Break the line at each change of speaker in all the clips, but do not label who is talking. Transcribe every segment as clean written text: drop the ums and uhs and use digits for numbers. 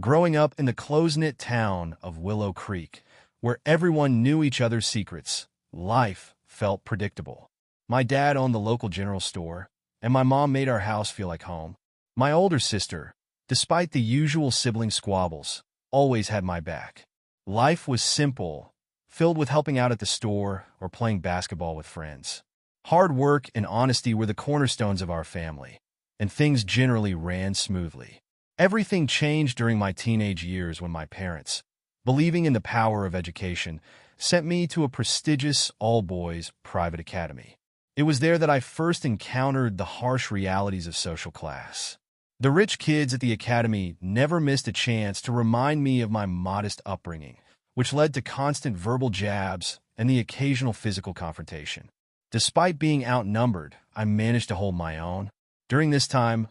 Growing up in the close-knit town of Willow Creek, where everyone knew each other's secrets, life felt predictable. My dad owned the local general store, and my mom made our house feel like home. My older sister, despite the usual sibling squabbles, always had my back. Life was simple, filled with helping out at the store or playing basketball with friends. Hard work and honesty were the cornerstones of our family, and things generally ran smoothly. Everything changed during my teenage years when my parents, believing in the power of education, sent me to a prestigious all-boys private academy. It was there that I first encountered the harsh realities of social class. The rich kids at the academy never missed a chance to remind me of my modest upbringing, which led to constant verbal jabs and the occasional physical confrontation. Despite being outnumbered, I managed to hold my own. During this time,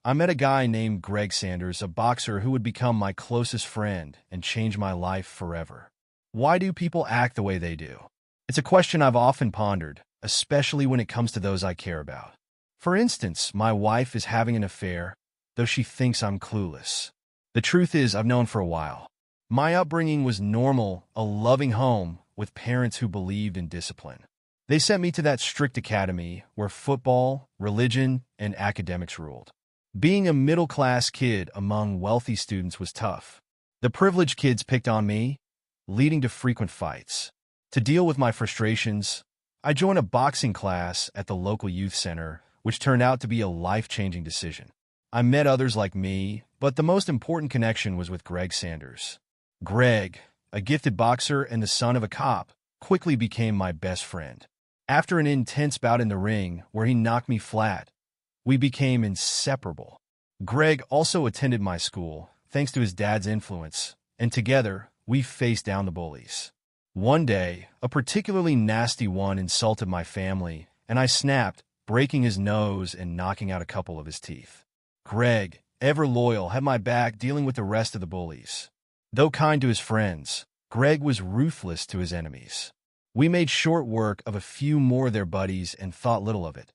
I met a guy named Greg Sanders, a boxer who would become my closest friend and change my life forever. Why do people act the way they do? It's a question I've often pondered, especially when it comes to those I care about. For instance, my wife is having an affair, though she thinks I'm clueless. The truth is, I've known for a while. My upbringing was normal, a loving home with parents who believed in discipline. They sent me to that strict academy where football, religion, and academics ruled. Being a middle-class kid among wealthy students was tough. The privileged kids picked on me, leading to frequent fights. To deal with my frustrations, I joined a boxing class at the local youth center, which turned out to be a life-changing decision. I met others like me, but the most important connection was with Greg Sanders. Greg, a gifted boxer and the son of a cop, quickly became my best friend. After an intense bout in the ring where he knocked me flat, we became inseparable. Greg also attended my school, thanks to his dad's influence, and together, we faced down the bullies. One day, a particularly nasty one insulted my family, and I snapped, breaking his nose and knocking out a couple of his teeth. Greg, ever loyal, had my back dealing with the rest of the bullies. Though kind to his friends, Greg was ruthless to his enemies. We made short work of a few more of their buddies and thought little of it.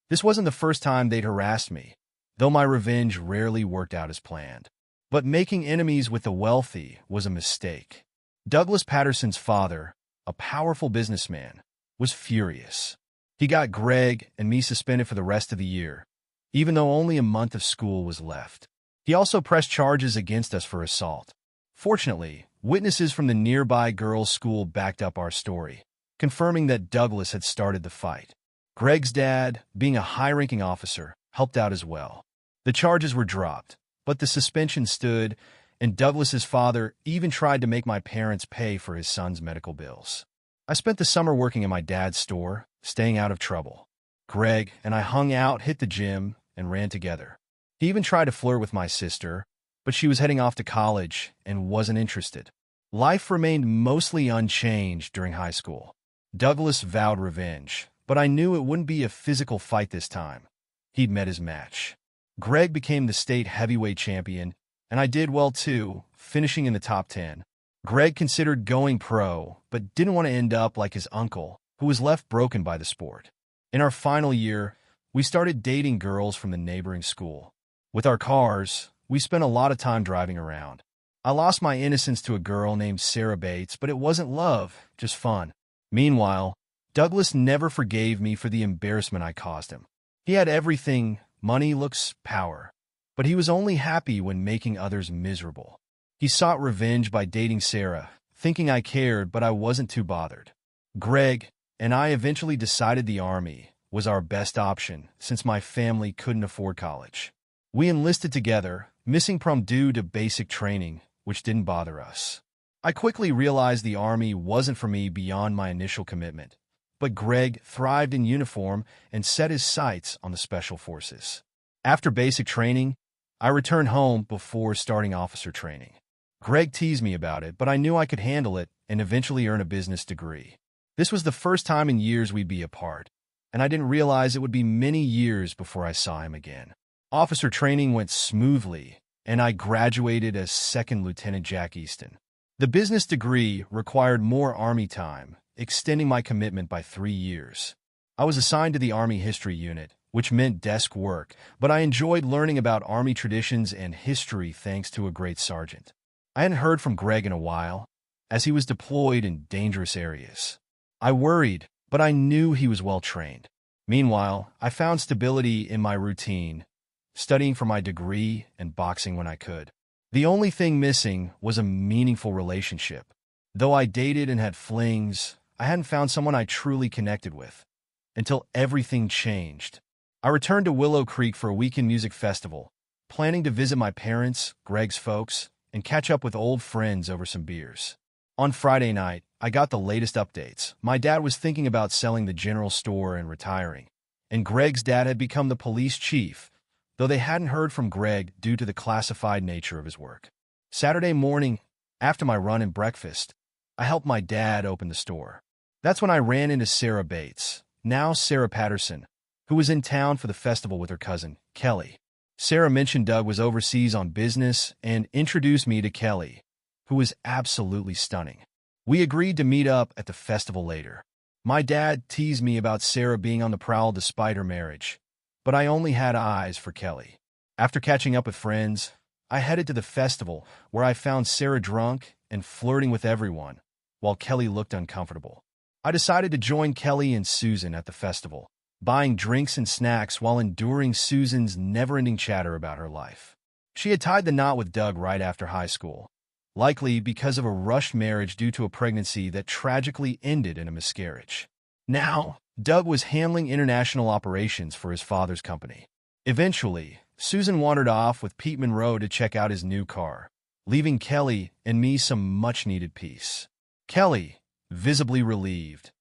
This wasn't the first time they'd harassed me, though my revenge rarely worked out as planned. But making enemies with the wealthy was a mistake. Douglas Patterson's father, a powerful businessman, was furious. He got Greg and me suspended for the rest of the year, even though only a month of school was left. He also pressed charges against us for assault. Fortunately, witnesses from the nearby girls' school backed up our story, confirming that Douglas had started the fight. Greg's dad, being a high-ranking officer, helped out as well. The charges were dropped, but the suspension stood, and Douglas's father even tried to make my parents pay for his son's medical bills. I spent the summer working in my dad's store, staying out of trouble. Greg and I hung out, hit the gym, and ran together. He even tried to flirt with my sister, but she was heading off to college and wasn't interested. Life remained mostly unchanged during high school. Douglas vowed revenge, but I knew it wouldn't be a physical fight this time. He'd met his match. Greg became the state heavyweight champion, and I did well too, finishing in the top 10. Greg considered going pro, but didn't want to end up like his uncle, who was left broken by the sport. In our final year, we started dating girls from the neighboring school. With our cars, we spent a lot of time driving around. I lost my innocence to a girl named Sarah Bates, but it wasn't love, just fun. Meanwhile, Douglas never forgave me for the embarrassment I caused him. He had everything: money, looks, power. But he was only happy when making others miserable. He sought revenge by dating Sarah, thinking I cared, but I wasn't too bothered. Greg and I eventually decided the Army was our best option since my family couldn't afford college. We enlisted together, missing prom due to basic training, which didn't bother us. I quickly realized the Army wasn't for me beyond my initial commitment, but Greg thrived in uniform and set his sights on the Special Forces. After basic training, I returned home before starting officer training. Greg teased me about it, but I knew I could handle it and eventually earn a business degree. This was the first time in years we'd be apart, and I didn't realize it would be many years before I saw him again. Officer training went smoothly, and I graduated as Second Lieutenant Jack Easton. The business degree required more Army time, extending my commitment by 3 years. I was assigned to the Army History Unit, which meant desk work, but I enjoyed learning about Army traditions and history thanks to a great sergeant. I hadn't heard from Greg in a while, as he was deployed in dangerous areas. I worried, but I knew he was well trained. Meanwhile, I found stability in my routine, studying for my degree and boxing when I could. The only thing missing was a meaningful relationship. Though I dated and had flings, I hadn't found someone I truly connected with. Until everything changed. I returned to Willow Creek for a weekend music festival, planning to visit my parents, Greg's folks, and catch up with old friends over some beers. On Friday night, I got the latest updates. My dad was thinking about selling the general store and retiring, and Greg's dad had become the police chief, though they hadn't heard from Greg due to the classified nature of his work. Saturday morning, after my run and breakfast, I helped my dad open the store. That's when I ran into Sarah Bates, now Sarah Patterson, who was in town for the festival with her cousin, Kelly. Sarah mentioned Doug was overseas on business and introduced me to Kelly, who was absolutely stunning. We agreed to meet up at the festival later. My dad teased me about Sarah being on the prowl despite her marriage, but I only had eyes for Kelly. After catching up with friends, I headed to the festival where I found Sarah drunk and flirting with everyone, while Kelly looked uncomfortable. I decided to join Kelly and Susan at the festival, buying drinks and snacks while enduring Susan's never-ending chatter about her life. She had tied the knot with Doug right after high school, likely because of a rushed marriage due to a pregnancy that tragically ended in a miscarriage. Now, Doug was handling international operations for his father's company. Eventually, Susan wandered off with Pete Monroe to check out his new car, leaving Kelly and me some much-needed peace. Kelly, visibly relieved,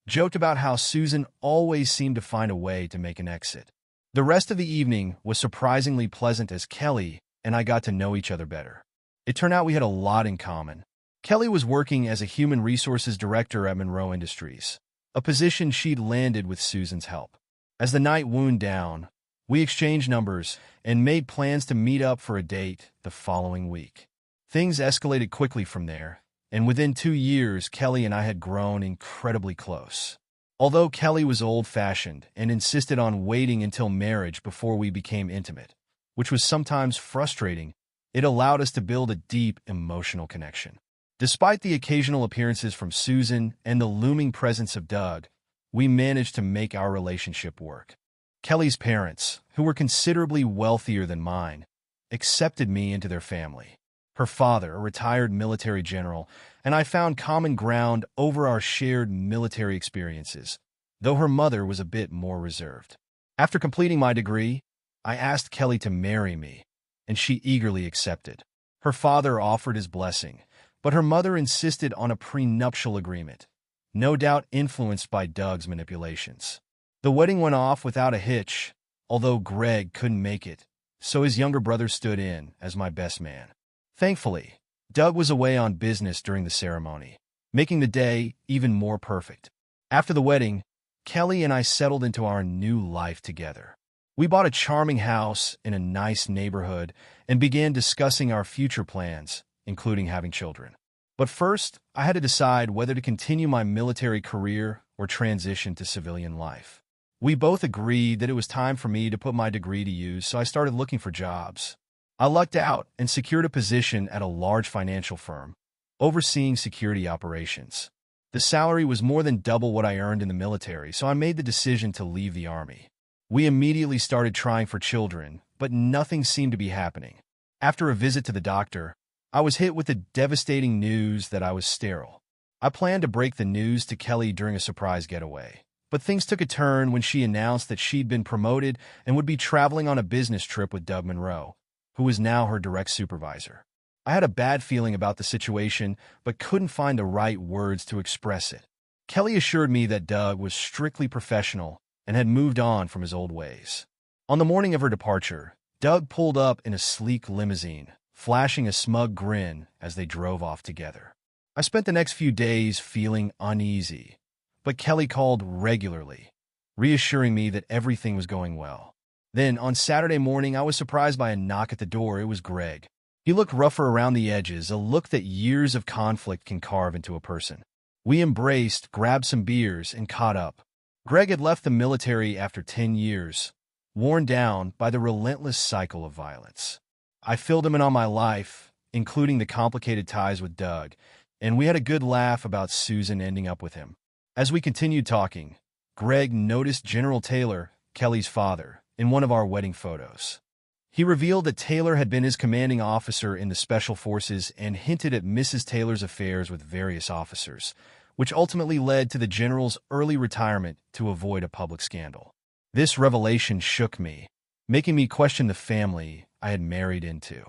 joked about how Susan always seemed to find a way to make an exit. The rest of the evening was surprisingly pleasant as Kelly and I got to know each other better. It turned out we had a lot in common. Kelly was working as a human resources director at Monroe Industries, a position she'd landed with Susan's help. As the night wound down, we exchanged numbers and made plans to meet up for a date the following week. Things escalated quickly from there, and within 2 years, Kelly and I had grown incredibly close. Although Kelly was old-fashioned and insisted on waiting until marriage before we became intimate, which was sometimes frustrating, it allowed us to build a deep emotional connection. Despite the occasional appearances from Susan and the looming presence of Doug, we managed to make our relationship work. Kelly's parents, who were considerably wealthier than mine, accepted me into their family. Her father, a retired military general, and I found common ground over our shared military experiences, though her mother was a bit more reserved. After completing my degree, I asked Kelly to marry me, and she eagerly accepted. Her father offered his blessing, but her mother insisted on a prenuptial agreement, no doubt influenced by Doug's manipulations. The wedding went off without a hitch, although Greg couldn't make it, so his younger brother stood in as my best man. Thankfully, Doug was away on business during the ceremony, making the day even more perfect. After the wedding, Kelly and I settled into our new life together. We bought a charming house in a nice neighborhood and began discussing our future plans, including having children. But first, I had to decide whether to continue my military career or transition to civilian life. We both agreed that it was time for me to put my degree to use, so I started looking for jobs. I lucked out and secured a position at a large financial firm, overseeing security operations. The salary was more than double what I earned in the military, so I made the decision to leave the Army. We immediately started trying for children, but nothing seemed to be happening. After a visit to the doctor, I was hit with the devastating news that I was sterile. I planned to break the news to Kelly during a surprise getaway, but things took a turn when she announced that she'd been promoted and would be traveling on a business trip with Doug Monroe, who was now her direct supervisor. I had a bad feeling about the situation, but couldn't find the right words to express it. Kelly assured me that Doug was strictly professional and had moved on from his old ways. On the morning of her departure, Doug pulled up in a sleek limousine, flashing a smug grin as they drove off together. I spent the next few days feeling uneasy, but Kelly called regularly, reassuring me that everything was going well. Then, on Saturday morning, I was surprised by a knock at the door. It was Greg. He looked rougher around the edges, a look that years of conflict can carve into a person. We embraced, grabbed some beers, and caught up. Greg had left the military after 10 years, worn down by the relentless cycle of violence. I filled him in on my life, including the complicated ties with Doug, and we had a good laugh about Susan ending up with him. As we continued talking, Greg noticed General Taylor, Kelly's father, in one of our wedding photos. He revealed that Taylor had been his commanding officer in the Special Forces and hinted at Mrs. Taylor's affairs with various officers, which ultimately led to the general's early retirement to avoid a public scandal. This revelation shook me, making me question the family I had married into.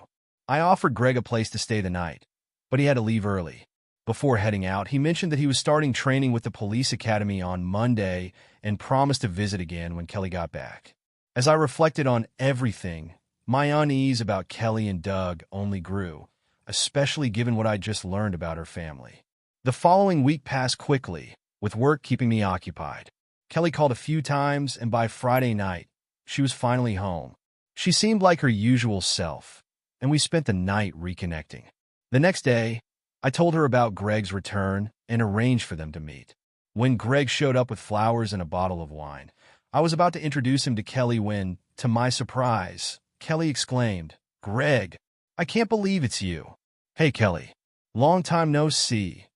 I offered Greg a place to stay the night, but he had to leave early. Before heading out, he mentioned that he was starting training with the police academy on Monday and promised to visit again when Kelly got back. As I reflected on everything, my unease about Kelly and Doug only grew, especially given what I'd just learned about her family. The following week passed quickly, with work keeping me occupied. Kelly called a few times, and by Friday night, she was finally home. She seemed like her usual self, and we spent the night reconnecting. The next day, I told her about Greg's return and arranged for them to meet. When Greg showed up with flowers and a bottle of wine, I was about to introduce him to Kelly when, to my surprise, Kelly exclaimed, "Greg, I can't believe it's you." "Hey, Kelly. Long time no see,"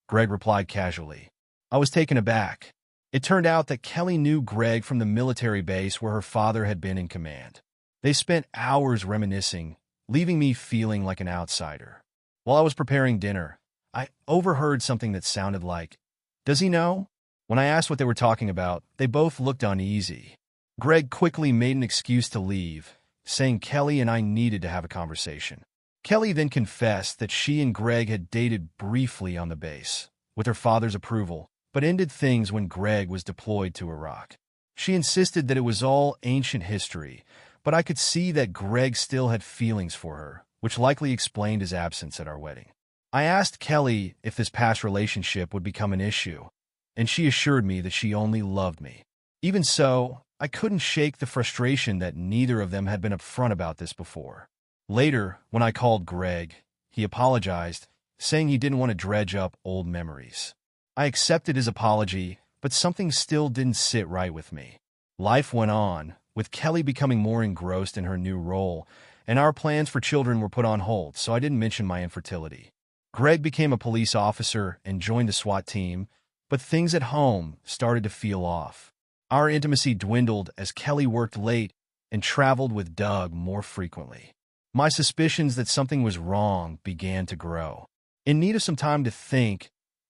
Greg replied casually. I was taken aback. It turned out that Kelly knew Greg from the military base where her father had been in command. They spent hours reminiscing, leaving me feeling like an outsider. While I was preparing dinner, I overheard something that sounded like, "Does he know?" When I asked what they were talking about, they both looked uneasy. Greg quickly made an excuse to leave, saying Kelly and I needed to have a conversation. Kelly then confessed that she and Greg had dated briefly on the base, with her father's approval, but ended things when Greg was deployed to Iraq. She insisted that it was all ancient history, but I could see that Greg still had feelings for her, which likely explained his absence at our wedding. I asked Kelly if this past relationship would become an issue, and she assured me that she only loved me. Even so, I couldn't shake the frustration that neither of them had been upfront about this before. Later, when I called Greg, he apologized, saying he didn't want to dredge up old memories. I accepted his apology, but something still didn't sit right with me. Life went on, with Kelly becoming more engrossed in her new role, and our plans for children were put on hold, so I didn't mention my infertility. Greg became a police officer and joined the SWAT team, but things at home started to feel off. Our intimacy dwindled as Kelly worked late and traveled with Doug more frequently. My suspicions that something was wrong began to grow. In need of some time to think,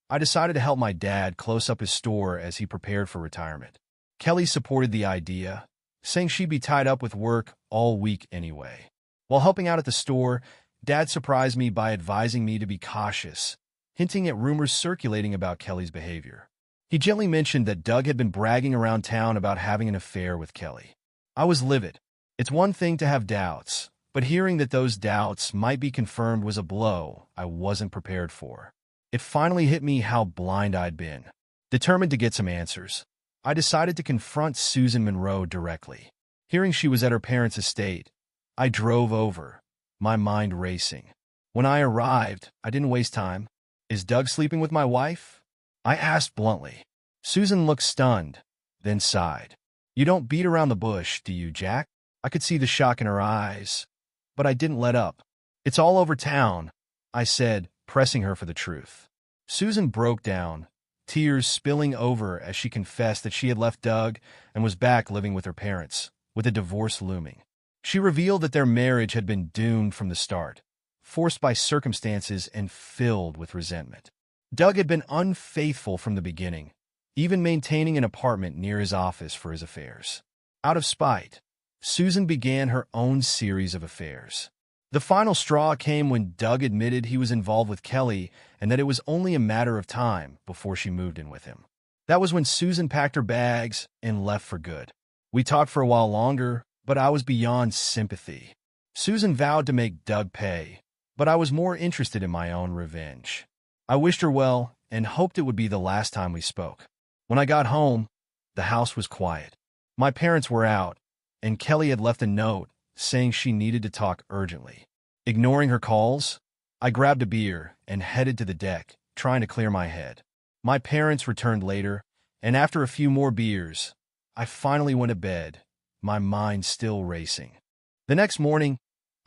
I decided to help my dad close up his store as he prepared for retirement. Kelly supported the idea, saying she'd be tied up with work all week anyway. While helping out at the store, Dad surprised me by advising me to be cautious, hinting at rumors circulating about Kelly's behavior. He gently mentioned that Doug had been bragging around town about having an affair with Kelly. I was livid. It's one thing to have doubts, but hearing that those doubts might be confirmed was a blow I wasn't prepared for. It finally hit me how blind I'd been. Determined to get some answers, I decided to confront Susan Monroe directly. Hearing she was at her parents' estate, I drove over, my mind racing. When I arrived, I didn't waste time. "Is Doug sleeping with my wife?" I asked bluntly. Susan looked stunned, then sighed. "You don't beat around the bush, do you, Jack?" I could see the shock in her eyes, but I didn't let up. "It's all over town," I said, pressing her for the truth. Susan broke down, tears spilling over as she confessed that she had left Doug and was back living with her parents, with a divorce looming. She revealed that their marriage had been doomed from the start, forced by circumstances and filled with resentment. Doug had been unfaithful from the beginning, even maintaining an apartment near his office for his affairs. Out of spite, Susan began her own series of affairs. The final straw came when Doug admitted he was involved with Kelly and that it was only a matter of time before she moved in with him. That was when Susan packed her bags and left for good. We talked for a while longer, but I was beyond sympathy. Susan vowed to make Doug pay, but I was more interested in my own revenge. I wished her well and hoped it would be the last time we spoke. When I got home, the house was quiet. My parents were out, and Kelly had left a note saying she needed to talk urgently. Ignoring her calls, I grabbed a beer and headed to the deck, trying to clear my head. My parents returned later, and after a few more beers, I finally went to bed, my mind still racing. The next morning,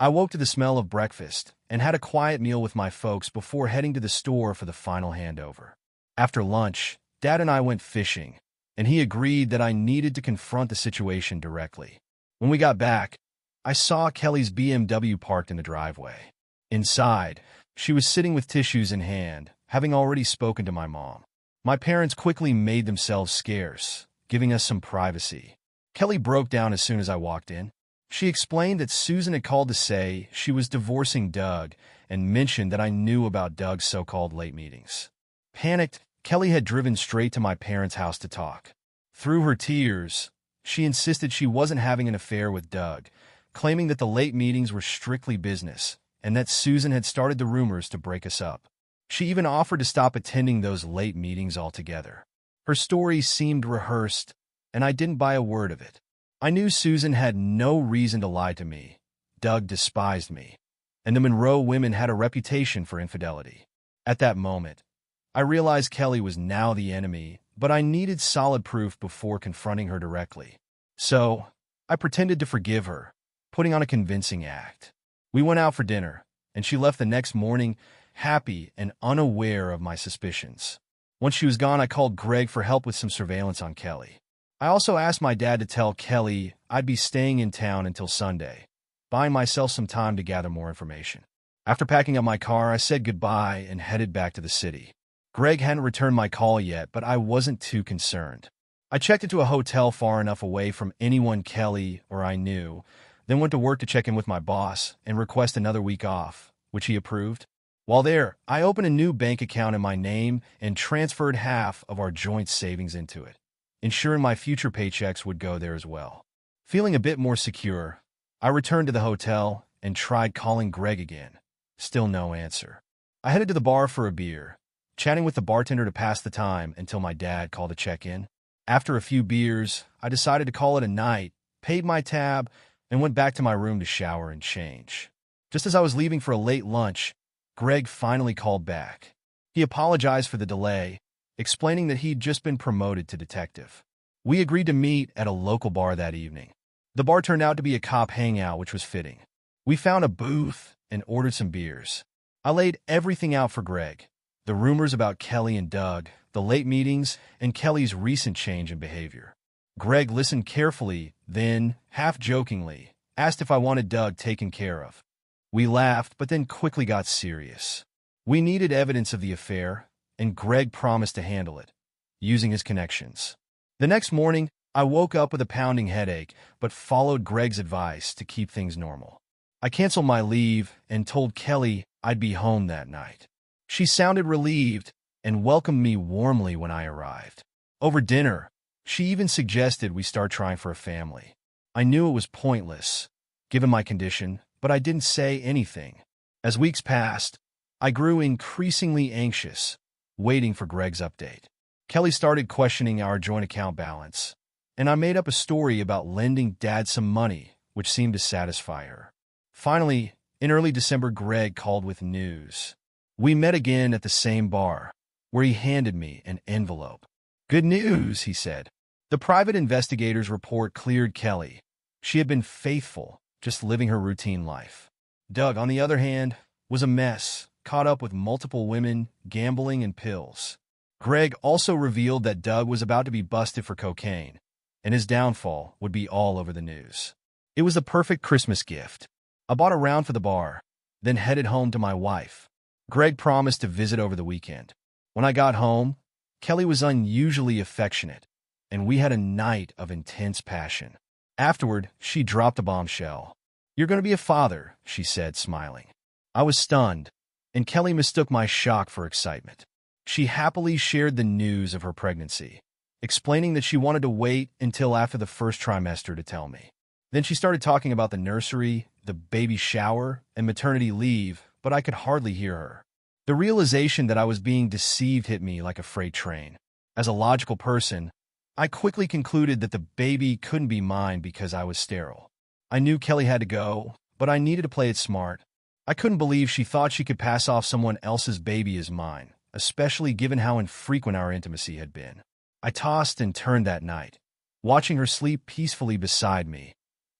I woke to the smell of breakfast and had a quiet meal with my folks before heading to the store for the final handover. After lunch, Dad and I went fishing, and he agreed that I needed to confront the situation directly. When we got back, I saw Kelly's BMW parked in the driveway. Inside, she was sitting with tissues in hand, having already spoken to my mom. My parents quickly made themselves scarce, giving us some privacy. Kelly broke down as soon as I walked in. She explained that Susan had called to say she was divorcing Doug and mentioned that I knew about Doug's so-called late meetings. Panicked, Kelly had driven straight to my parents' house to talk. Through her tears, she insisted she wasn't having an affair with Doug, claiming that the late meetings were strictly business and that Susan had started the rumors to break us up. She even offered to stop attending those late meetings altogether. Her story seemed rehearsed, and I didn't buy a word of it. I knew Susan had no reason to lie to me. Doug despised me, and the Monroe women had a reputation for infidelity. At that moment, I realized Kelly was now the enemy, but I needed solid proof before confronting her directly. So, I pretended to forgive her, putting on a convincing act. We went out for dinner, and she left the next morning happy and unaware of my suspicions. Once she was gone, I called Greg for help with some surveillance on Kelly. I also asked my dad to tell Kelly I'd be staying in town until Sunday, buying myself some time to gather more information. After packing up my car, I said goodbye and headed back to the city. Greg hadn't returned my call yet, but I wasn't too concerned. I checked into a hotel far enough away from anyone Kelly or I knew, then went to work to check in with my boss and request another week off, which he approved. While there, I opened a new bank account in my name and transferred half of our joint savings into it, ensuring my future paychecks would go there as well. Feeling a bit more secure, I returned to the hotel and tried calling Greg again. Still no answer. I headed to the bar for a beer, chatting with the bartender to pass the time until my dad called to check in. After a few beers, I decided to call it a night, paid my tab, and went back to my room to shower and change. Just as I was leaving for a late lunch, Greg finally called back. He apologized for the delay, explaining that he'd just been promoted to detective. We agreed to meet at a local bar that evening. The bar turned out to be a cop hangout, which was fitting. We found a booth and ordered some beers. I laid everything out for Greg. The rumors about Kelly and Doug, the late meetings, and Kelly's recent change in behavior. Greg listened carefully, then, half-jokingly, asked if I wanted Doug taken care of. We laughed, but then quickly got serious. We needed evidence of the affair, and Greg promised to handle it, using his connections. The next morning, I woke up with a pounding headache, but followed Greg's advice to keep things normal. I canceled my leave and told Kelly I'd be home that night. She sounded relieved and welcomed me warmly when I arrived. Over dinner, she even suggested we start trying for a family. I knew it was pointless, given my condition, but I didn't say anything. As weeks passed, I grew increasingly anxious, waiting for Greg's update. Kelly started questioning our joint account balance, and I made up a story about lending Dad some money, which seemed to satisfy her. Finally, in early December, Greg called with news. We met again at the same bar, where he handed me an envelope. "Good news," he said. The private investigator's report cleared Kelly. She had been faithful, just living her routine life. Doug, on the other hand, was a mess, caught up with multiple women, gambling, and pills. Greg also revealed that Doug was about to be busted for cocaine, and his downfall would be all over the news. It was the perfect Christmas gift. I bought a round for the bar, then headed home to my wife. Greg promised to visit over the weekend. When I got home, Kelly was unusually affectionate, and we had a night of intense passion. Afterward, she dropped a bombshell. "You're going to be a father," she said, smiling. I was stunned, and Kelly mistook my shock for excitement. She happily shared the news of her pregnancy, explaining that she wanted to wait until after the first trimester to tell me. Then she started talking about the nursery, the baby shower, and maternity leave, but I could hardly hear her. The realization that I was being deceived hit me like a freight train. As a logical person, I quickly concluded that the baby couldn't be mine because I was sterile. I knew Kelly had to go, but I needed to play it smart. I couldn't believe she thought she could pass off someone else's baby as mine, especially given how infrequent our intimacy had been. I tossed and turned that night, watching her sleep peacefully beside me,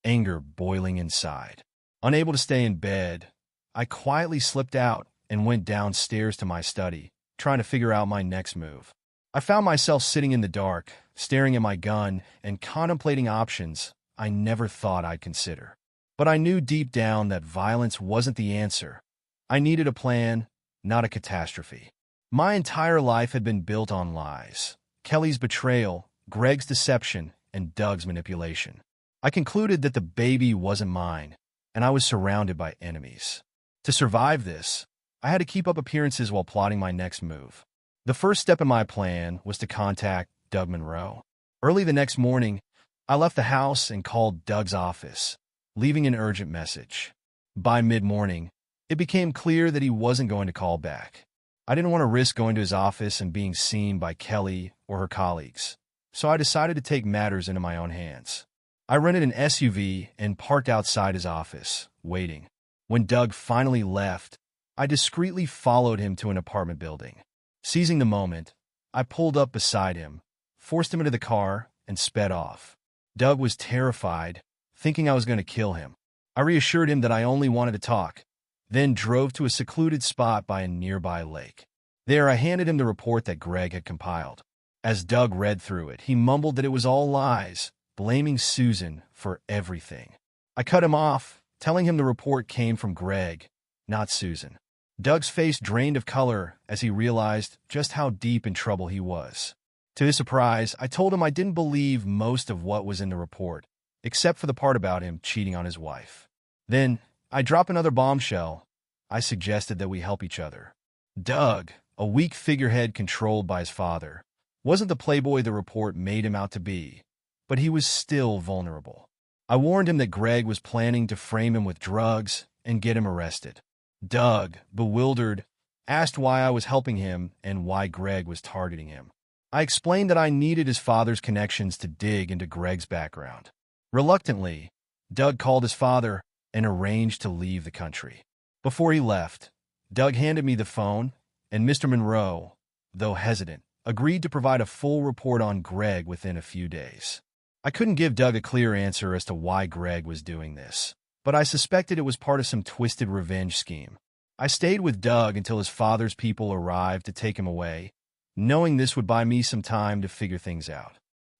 anger boiling inside. Unable to stay in bed, I quietly slipped out and went downstairs to my study, trying to figure out my next move. I found myself sitting in the dark, staring at my gun and contemplating options I never thought I'd consider. But I knew deep down that violence wasn't the answer. I needed a plan, not a catastrophe. My entire life had been built on lies. Kelly's betrayal, Greg's deception, and Doug's manipulation. I concluded that the baby wasn't mine, and I was surrounded by enemies. To survive this, I had to keep up appearances while plotting my next move. The first step in my plan was to contact Doug Monroe. Early the next morning, I left the house and called Doug's office, leaving an urgent message. By mid-morning, it became clear that he wasn't going to call back. I didn't want to risk going to his office and being seen by Kelly or her colleagues, so I decided to take matters into my own hands. I rented an SUV and parked outside his office, waiting. When Doug finally left, I discreetly followed him to an apartment building. Seizing the moment, I pulled up beside him, forced him into the car, and sped off. Doug was terrified, thinking I was going to kill him. I reassured him that I only wanted to talk, then drove to a secluded spot by a nearby lake. There, I handed him the report that Greg had compiled. As Doug read through it, he mumbled that it was all lies, blaming Susan for everything. I cut him off, telling him the report came from Greg, not Susan. Doug's face drained of color as he realized just how deep in trouble he was. To his surprise, I told him I didn't believe most of what was in the report, except for the part about him cheating on his wife. Then, I dropped another bombshell. I suggested that we help each other. Doug, a weak figurehead controlled by his father, wasn't the playboy the report made him out to be, but he was still vulnerable. I warned him that Greg was planning to frame him with drugs and get him arrested. Doug, bewildered, asked why I was helping him and why Greg was targeting him. I explained that I needed his father's connections to dig into Greg's background. Reluctantly, Doug called his father and arranged to leave the country. Before he left, Doug handed me the phone, and Mr. Monroe, though hesitant, agreed to provide a full report on Greg within a few days. I couldn't give Doug a clear answer as to why Greg was doing this, but I suspected it was part of some twisted revenge scheme. I stayed with Doug until his father's people arrived to take him away, knowing this would buy me some time to figure things out.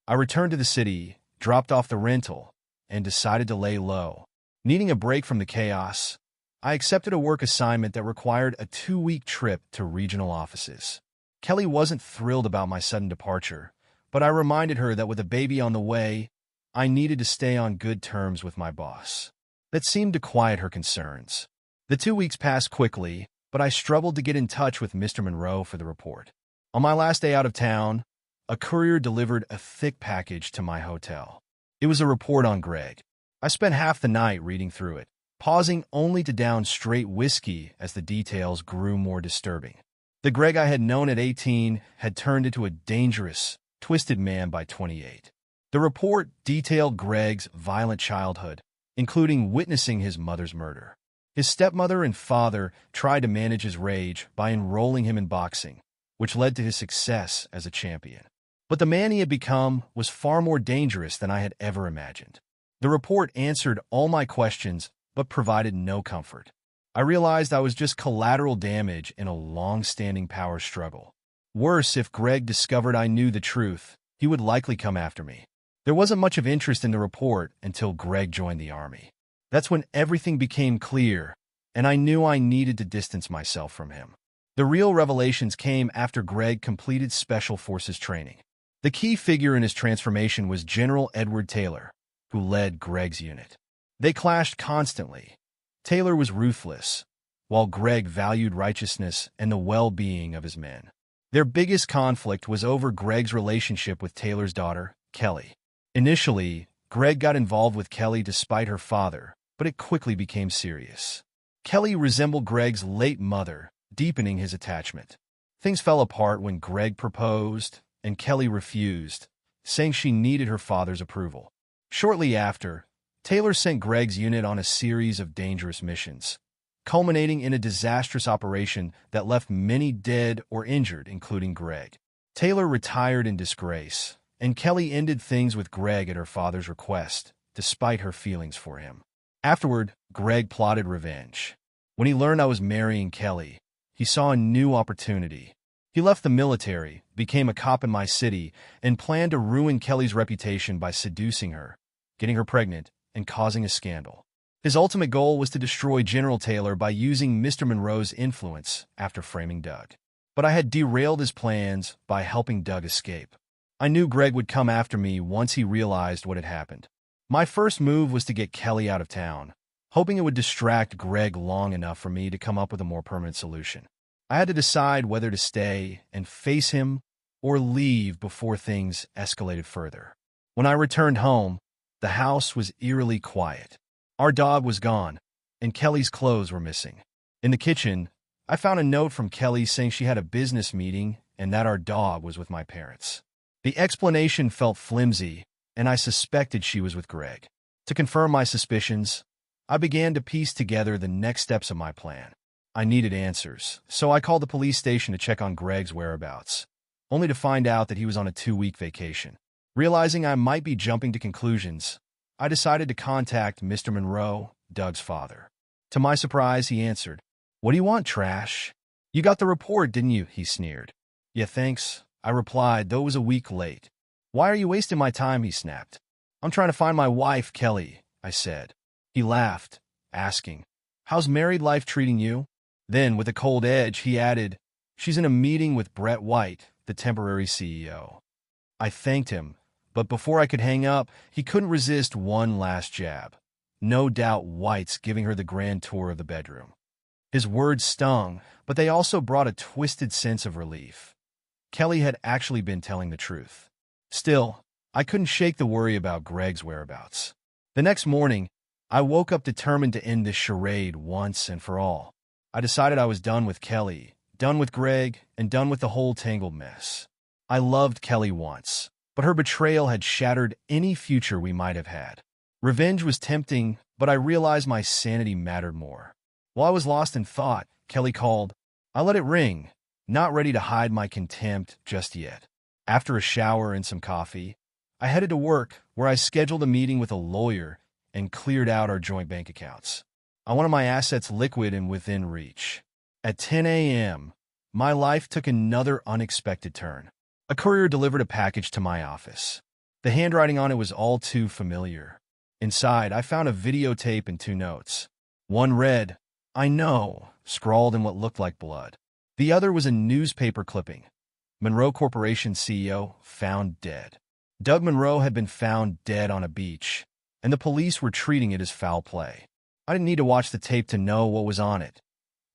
I returned to the city, dropped off the rental, and decided to lay low. Needing a break from the chaos, I accepted a work assignment that required a 2-week trip to regional offices. Kelly wasn't thrilled about my sudden departure, but I reminded her that with a baby on the way, I needed to stay on good terms with my boss. That seemed to quiet her concerns. The 2 weeks passed quickly, but I struggled to get in touch with Mr. Monroe for the report. On my last day out of town, a courier delivered a thick package to my hotel. It was a report on Greg. I spent half the night reading through it, pausing only to down straight whiskey as the details grew more disturbing. The Greg I had known at 18 had turned into a dangerous, twisted man by 28. The report detailed Greg's violent childhood, including witnessing his mother's murder. His stepmother and father tried to manage his rage by enrolling him in boxing, which led to his success as a champion. But the man he had become was far more dangerous than I had ever imagined. The report answered all my questions, but provided no comfort. I realized I was just collateral damage in a long-standing power struggle. Worse, if Greg discovered I knew the truth, he would likely come after me. There wasn't much of interest in the report until Greg joined the army. That's when everything became clear, and I knew I needed to distance myself from him. The real revelations came after Greg completed Special Forces training. The key figure in his transformation was General Edward Taylor, who led Greg's unit. They clashed constantly. Taylor was ruthless, while Greg valued righteousness and the well-being of his men. Their biggest conflict was over Greg's relationship with Taylor's daughter, Kelly. Initially, Greg got involved with Kelly despite her father, but it quickly became serious. Kelly resembled Greg's late mother, deepening his attachment. Things fell apart when Greg proposed, and Kelly refused, saying she needed her father's approval. Shortly after, Taylor sent Greg's unit on a series of dangerous missions, culminating in a disastrous operation that left many dead or injured, including Greg. Taylor retired in disgrace, and Kelly ended things with Greg at her father's request, despite her feelings for him. Afterward, Greg plotted revenge. When he learned I was marrying Kelly, he saw a new opportunity. He left the military, became a cop in my city, and planned to ruin Kelly's reputation by seducing her, getting her pregnant, and causing a scandal. His ultimate goal was to destroy General Taylor by using Mr. Monroe's influence after framing Doug. But I had derailed his plans by helping Doug escape. I knew Greg would come after me once he realized what had happened. My first move was to get Kelly out of town, hoping it would distract Greg long enough for me to come up with a more permanent solution. I had to decide whether to stay and face him or leave before things escalated further. When I returned home, the house was eerily quiet. Our dog was gone, and Kelly's clothes were missing. In the kitchen, I found a note from Kelly saying she had a business meeting and that our dog was with my parents. The explanation felt flimsy, and I suspected she was with Greg. To confirm my suspicions, I began to piece together the next steps of my plan. I needed answers, so I called the police station to check on Greg's whereabouts, only to find out that he was on a 2-week vacation. Realizing I might be jumping to conclusions, I decided to contact Mr. Monroe, Doug's father. To my surprise, he answered, "What do you want, trash? You got the report, didn't you?" he sneered. "Yeah, thanks," I replied, though it was a week late. "Why are you wasting my time?" he snapped. "I'm trying to find my wife, Kelly," I said. He laughed, asking, "How's married life treating you?" Then, with a cold edge, he added, "She's in a meeting with Brett White, the temporary CEO." I thanked him, but before I could hang up, he couldn't resist one last jab. No doubt White's giving her the grand tour of the bedroom. His words stung, but they also brought a twisted sense of relief. Kelly had actually been telling the truth. Still, I couldn't shake the worry about Greg's whereabouts. The next morning, I woke up determined to end this charade once and for all. I decided I was done with Kelly, done with Greg, and done with the whole tangled mess. I loved Kelly once, but her betrayal had shattered any future we might have had. Revenge was tempting, but I realized my sanity mattered more. While I was lost in thought, Kelly called. I let it ring, not ready to hide my contempt just yet. After a shower and some coffee, I headed to work, where I scheduled a meeting with a lawyer and cleared out our joint bank accounts. I wanted my assets liquid and within reach. At 10 a.m., my life took another unexpected turn. A courier delivered a package to my office. The handwriting on it was all too familiar. Inside, I found a videotape and 2 notes. One read, "I know," scrawled in what looked like blood. The other was a newspaper clipping. Monroe Corporation CEO found dead. Doug Monroe had been found dead on a beach, and the police were treating it as foul play. I didn't need to watch the tape to know what was on it.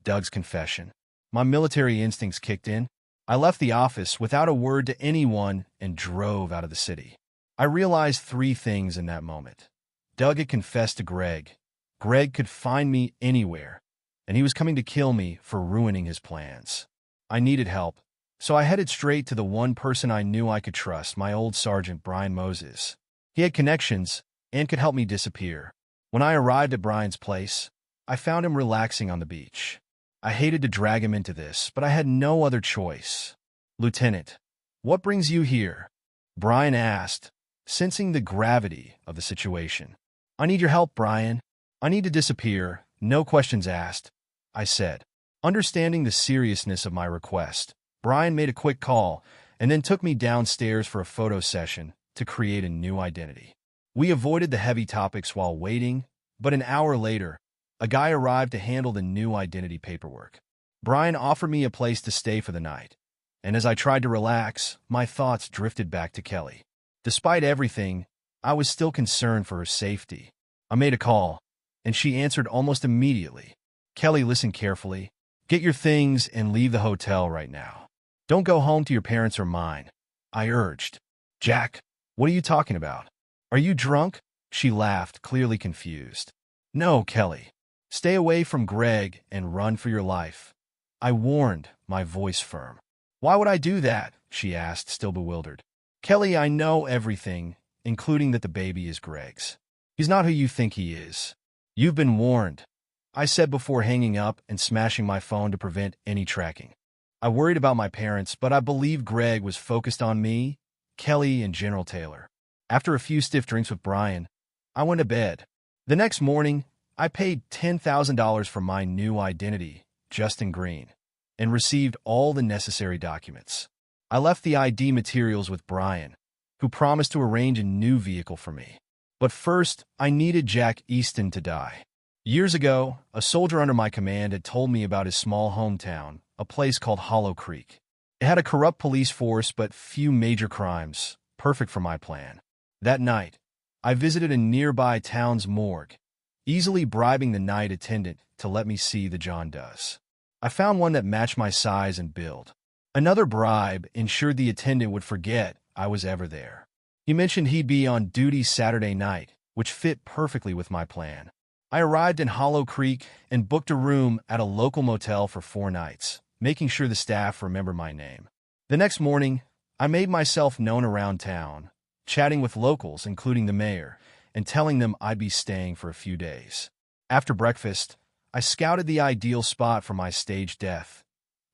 Doug's confession. My military instincts kicked in. I left the office without a word to anyone and drove out of the city. I realized 3 things in that moment. Doug had confessed to Greg. Greg could find me anywhere, and he was coming to kill me for ruining his plans. I needed help, so I headed straight to the one person I knew I could trust, my old sergeant, Brian Moses. He had connections and could help me disappear. When I arrived at Brian's place, I found him relaxing on the beach. I hated to drag him into this, but I had no other choice. "Lieutenant, what brings you here?" Brian asked, sensing the gravity of the situation. "I need your help, Brian. I need to disappear, no questions asked," I said. Understanding the seriousness of my request, Brian made a quick call and then took me downstairs for a photo session to create a new identity. We avoided the heavy topics while waiting, but an hour later, a guy arrived to handle the new identity paperwork. Brian offered me a place to stay for the night, and as I tried to relax, my thoughts drifted back to Kelly. Despite everything, I was still concerned for her safety. I made a call, and she answered almost immediately. "Kelly, listen carefully. Get your things and leave the hotel right now. Don't go home to your parents or mine," I urged. "Jack, what are you talking about? Are you drunk?" She laughed, clearly confused. "No, Kelly. Stay away from Greg and run for your life," I warned, my voice firm. "Why would I do that?" she asked, still bewildered. "Kelly, I know everything, including that the baby is Greg's. He's not who you think he is. You've been warned," I said before hanging up and smashing my phone to prevent any tracking. I worried about my parents, but I believed Greg was focused on me Kelly, and General Taylor. After a few stiff drinks with Brian, I went to bed. The next morning, I paid $10,000 for my new identity, Justin Green, and received all the necessary documents. I left the ID materials with Brian, who promised to arrange a new vehicle for me. But first, I needed Jack Easton to die. Years ago, a soldier under my command had told me about his small hometown, a place called Hollow Creek. It had a corrupt police force but few major crimes, perfect for my plan. That night, I visited a nearby town's morgue, easily bribing the night attendant to let me see the John Does. I found one that matched my size and build. Another bribe ensured the attendant would forget I was ever there. He mentioned he'd be on duty Saturday night, which fit perfectly with my plan. I arrived in Hollow Creek and booked a room at a local motel for 4 nights, making sure the staff remembered my name. The next morning, I made myself known around town, chatting with locals, including the mayor, and telling them I'd be staying for a few days. After breakfast, I scouted the ideal spot for my staged death,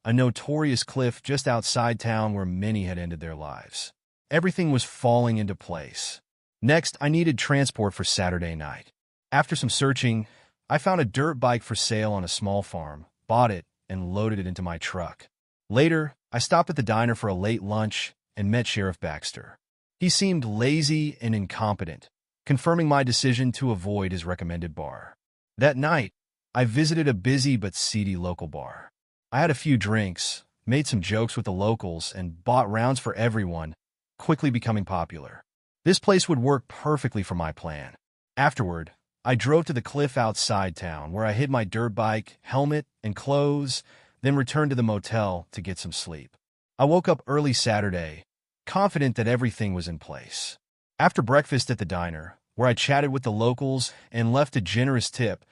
a notorious cliff just outside town where many had ended their lives. Everything was falling into place. Next, I needed transport for Saturday night. After some searching, I found a dirt bike for sale on a small farm, bought it, and loaded it into my truck. Later, I stopped at the diner for a late lunch and met Sheriff Baxter. He seemed lazy and incompetent, confirming my decision to avoid his recommended bar. That night, I visited a busy but seedy local bar. I had a few drinks, made some jokes with the locals, and bought rounds for everyone, quickly becoming popular. This place would work perfectly for my plan. Afterward, I drove to the cliff outside town where I hid my dirt bike, helmet, and clothes, then returned to the motel to get some sleep. I woke up early Saturday, confident that everything was in place. After breakfast at the diner, where I chatted with the locals and left a generous tip,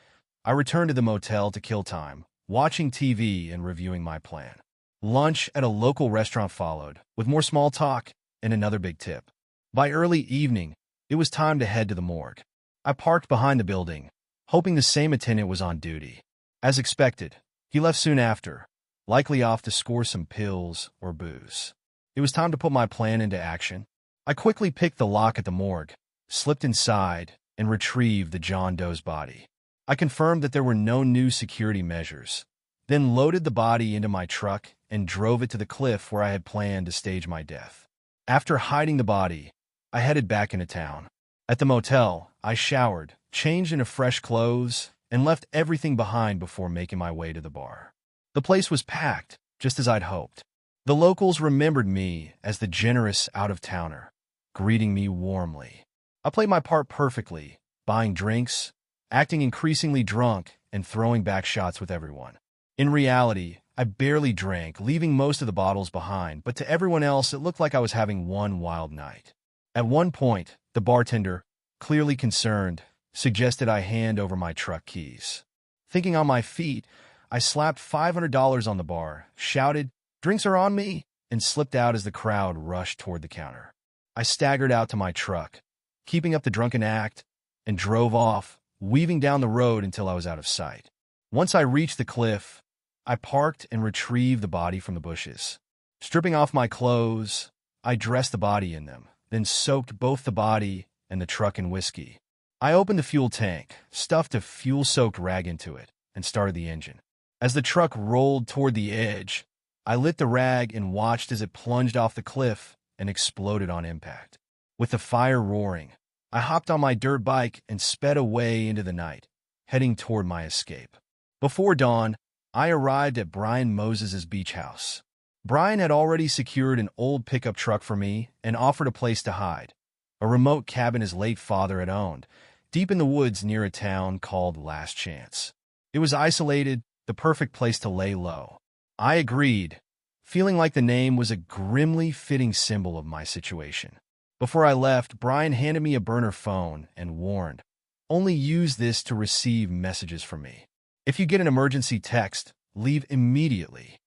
I returned to the motel to kill time, watching TV and reviewing my plan. Lunch at a local restaurant followed, with more small talk and another big tip. By early evening, it was time to head to the morgue. I parked behind the building, hoping the same attendant was on duty. As expected, he left soon after, likely off to score some pills or booze. It was time to put my plan into action. I quickly picked the lock at the morgue, slipped inside, and retrieved the John Doe's body. I confirmed that there were no new security measures, then loaded the body into my truck and drove it to the cliff where I had planned to stage my death. After hiding the body, I headed back into town. At the motel, I showered, changed into fresh clothes, and left everything behind before making my way to the bar. The place was packed, just as I'd hoped. The locals remembered me as the generous out-of-towner, greeting me warmly. I played my part perfectly, buying drinks, acting increasingly drunk, and throwing back shots with everyone. In reality, I barely drank, leaving most of the bottles behind, but to everyone else it looked like I was having one wild night. At one point, the bartender, clearly concerned, suggested I hand over my truck keys. Thinking on my feet, I slapped $500 on the bar, shouted, "Drinks are on me," and slipped out as the crowd rushed toward the counter. I staggered out to my truck, keeping up the drunken act, and drove off, weaving down the road until I was out of sight. Once I reached the cliff, I parked and retrieved the body from the bushes. Stripping off my clothes, I dressed the body in them, then soaked both the body and the truck in whiskey. I opened the fuel tank, stuffed a fuel-soaked rag into it, and started the engine. As the truck rolled toward the edge, I lit the rag and watched as it plunged off the cliff and exploded on impact. With the fire roaring, I hopped on my dirt bike and sped away into the night, heading toward my escape. Before dawn, I arrived at Brian Moses's beach house. Brian had already secured an old pickup truck for me and offered a place to hide, a remote cabin his late father had owned, deep in the woods near a town called Last Chance. It was isolated, the perfect place to lay low. I agreed, feeling like the name was a grimly fitting symbol of my situation. Before I left, Brian handed me a burner phone and warned, "Only use this to receive messages from me. If you get an emergency text, leave immediately."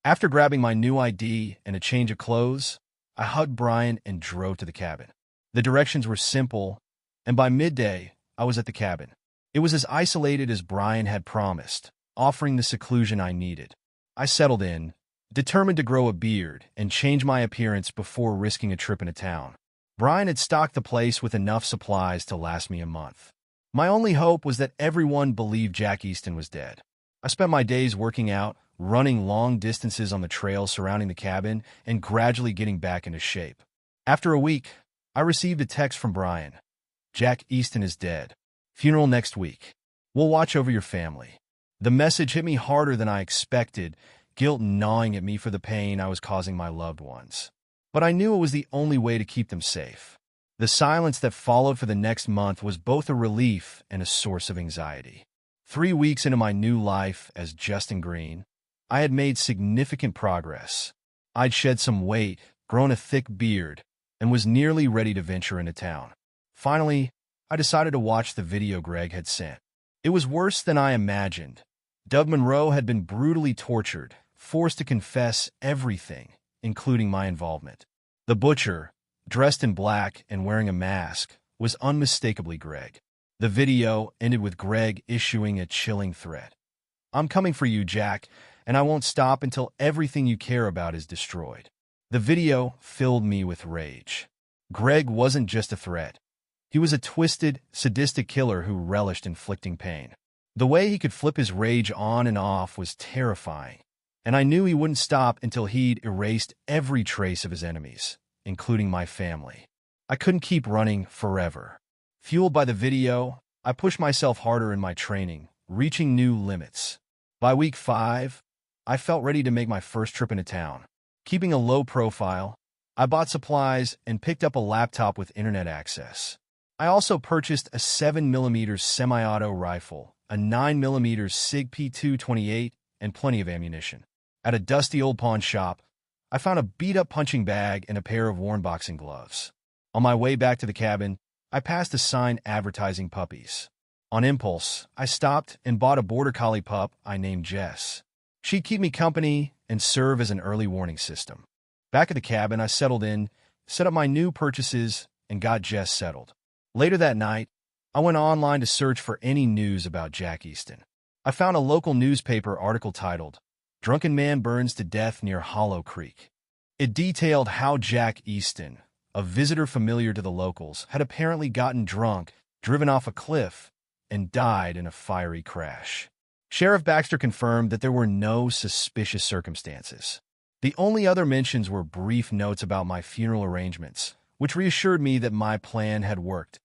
After grabbing my new ID and a change of clothes, I hugged Brian and drove to the cabin. The directions were simple, and by midday, I was at the cabin. It was as isolated as Brian had promised, offering the seclusion I needed. I settled in, determined to grow a beard and change my appearance before risking a trip into town. Brian had stocked the place with enough supplies to last me a month. My only hope was that everyone believed Jack Easton was dead. I spent my days working out, running long distances on the trail surrounding the cabin, and gradually getting back into shape. After a week, I received a text from Brian. Jack Easton is dead. Funeral next week. We'll watch over your family. The message hit me harder than I expected, guilt gnawing at me for the pain I was causing my loved ones. But I knew it was the only way to keep them safe. The silence that followed for the next month was both a relief and a source of anxiety. 3 weeks into my new life as Justin Green, I had made significant progress. I'd shed some weight, grown a thick beard, and was nearly ready to venture into town. Finally, I decided to watch the video Greg had sent. It was worse than I imagined. Doug Monroe had been brutally tortured, forced to confess everything, including my involvement. The butcher, dressed in black and wearing a mask, was unmistakably Greg. The video ended with Greg issuing a chilling threat. "I'm coming for you, Jack, and I won't stop until everything you care about is destroyed." The video filled me with rage. Greg wasn't just a threat. He was a twisted, sadistic killer who relished inflicting pain. The way he could flip his rage on and off was terrifying, and I knew he wouldn't stop until he'd erased every trace of his enemies, including my family. I couldn't keep running forever. Fueled by the video, I pushed myself harder in my training, reaching new limits. By week 5, I felt ready to make my first trip into town. Keeping a low profile, I bought supplies and picked up a laptop with internet access. I also purchased a 7mm semi-auto rifle, a 9mm SIG P228, and plenty of ammunition. At a dusty old pawn shop, I found a beat-up punching bag and a pair of worn boxing gloves. On my way back to the cabin, I passed a sign advertising puppies. On impulse, I stopped and bought a border collie pup I named Jess. She'd keep me company and serve as an early warning system. Back at the cabin, I settled in, set up my new purchases, and got Jess settled. Later that night, I went online to search for any news about Jack Easton. I found a local newspaper article titled, "Drunken Man Burns to Death Near Hollow Creek." It detailed how Jack Easton, a visitor familiar to the locals, had apparently gotten drunk, driven off a cliff, and died in a fiery crash. Sheriff Baxter confirmed that there were no suspicious circumstances. The only other mentions were brief notes about my funeral arrangements, which reassured me that my plan had worked,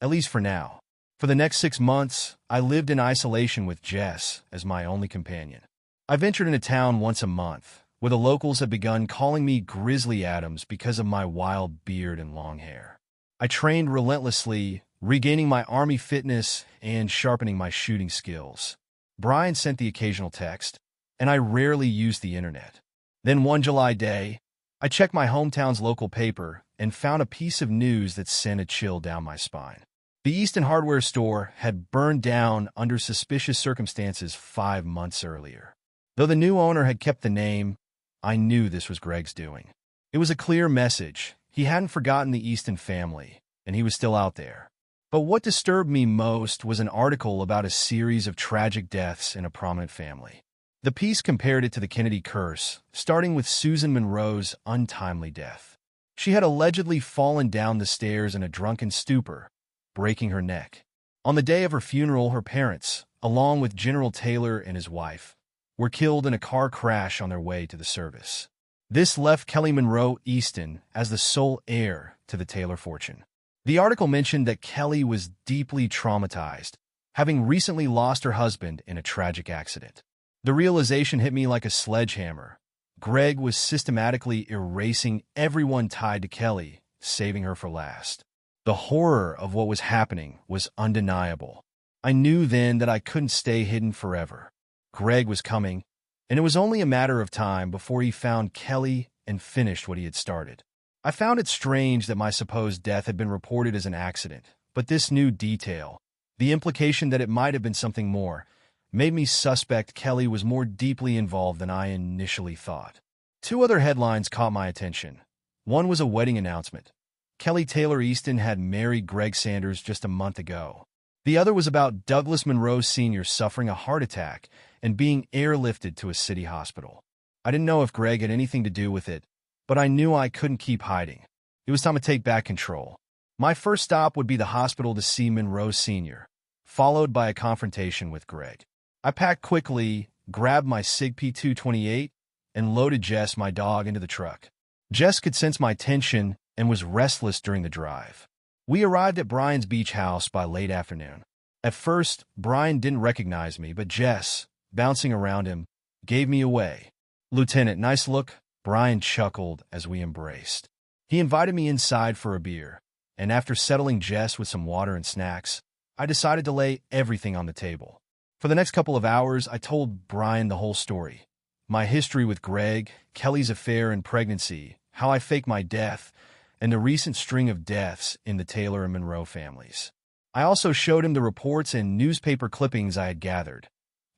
at least for now. For the next 6 months, I lived in isolation with Jess as my only companion. I ventured into town once a month, where the locals had begun calling me Grizzly Adams because of my wild beard and long hair. I trained relentlessly, regaining my army fitness and sharpening my shooting skills. Brian sent the occasional text, and I rarely used the internet. Then one July day, I checked my hometown's local paper and found a piece of news that sent a chill down my spine. The Easton hardware store had burned down under suspicious circumstances 5 months earlier. Though the new owner had kept the name, I knew this was Greg's doing. It was a clear message. He hadn't forgotten the Easton family, and he was still out there. But what disturbed me most was an article about a series of tragic deaths in a prominent family. The piece compared it to the Kennedy curse, starting with Susan Monroe's untimely death. She had allegedly fallen down the stairs in a drunken stupor, breaking her neck. On the day of her funeral, her parents, along with General Taylor and his wife, were killed in a car crash on their way to the service. This left Kelly Monroe Easton as the sole heir to the Taylor fortune. The article mentioned that Kelly was deeply traumatized, having recently lost her husband in a tragic accident. The realization hit me like a sledgehammer. Greg was systematically erasing everyone tied to Kelly, saving her for last. The horror of what was happening was undeniable. I knew then that I couldn't stay hidden forever. Greg was coming, and it was only a matter of time before he found Kelly and finished what he had started. I found it strange that my supposed death had been reported as an accident, but this new detail, the implication that it might have been something more, made me suspect Kelly was more deeply involved than I initially thought. 2 other headlines caught my attention. One was a wedding announcement. Kelly Taylor Easton had married Greg Sanders just a month ago. The other was about Douglas Monroe Sr. suffering a heart attack and being airlifted to a city hospital. I didn't know if Greg had anything to do with it, but I knew I couldn't keep hiding. It was time to take back control. My first stop would be the hospital to see Monroe Sr., followed by a confrontation with Greg. I packed quickly, grabbed my SIG P228, and loaded Jess, my dog, into the truck. Jess could sense my tension and was restless during the drive. We arrived at Brian's beach house by late afternoon. At first, Brian didn't recognize me, but Jess, bouncing around him, gave me away. "Lieutenant, nice look," Brian chuckled as we embraced. He invited me inside for a beer, and after settling Jess with some water and snacks, I decided to lay everything on the table. For the next couple of hours, I told Brian the whole story. My history with Greg, Kelly's affair and pregnancy, how I faked my death, and the recent string of deaths in the Taylor and Monroe families. I also showed him the reports and newspaper clippings I had gathered,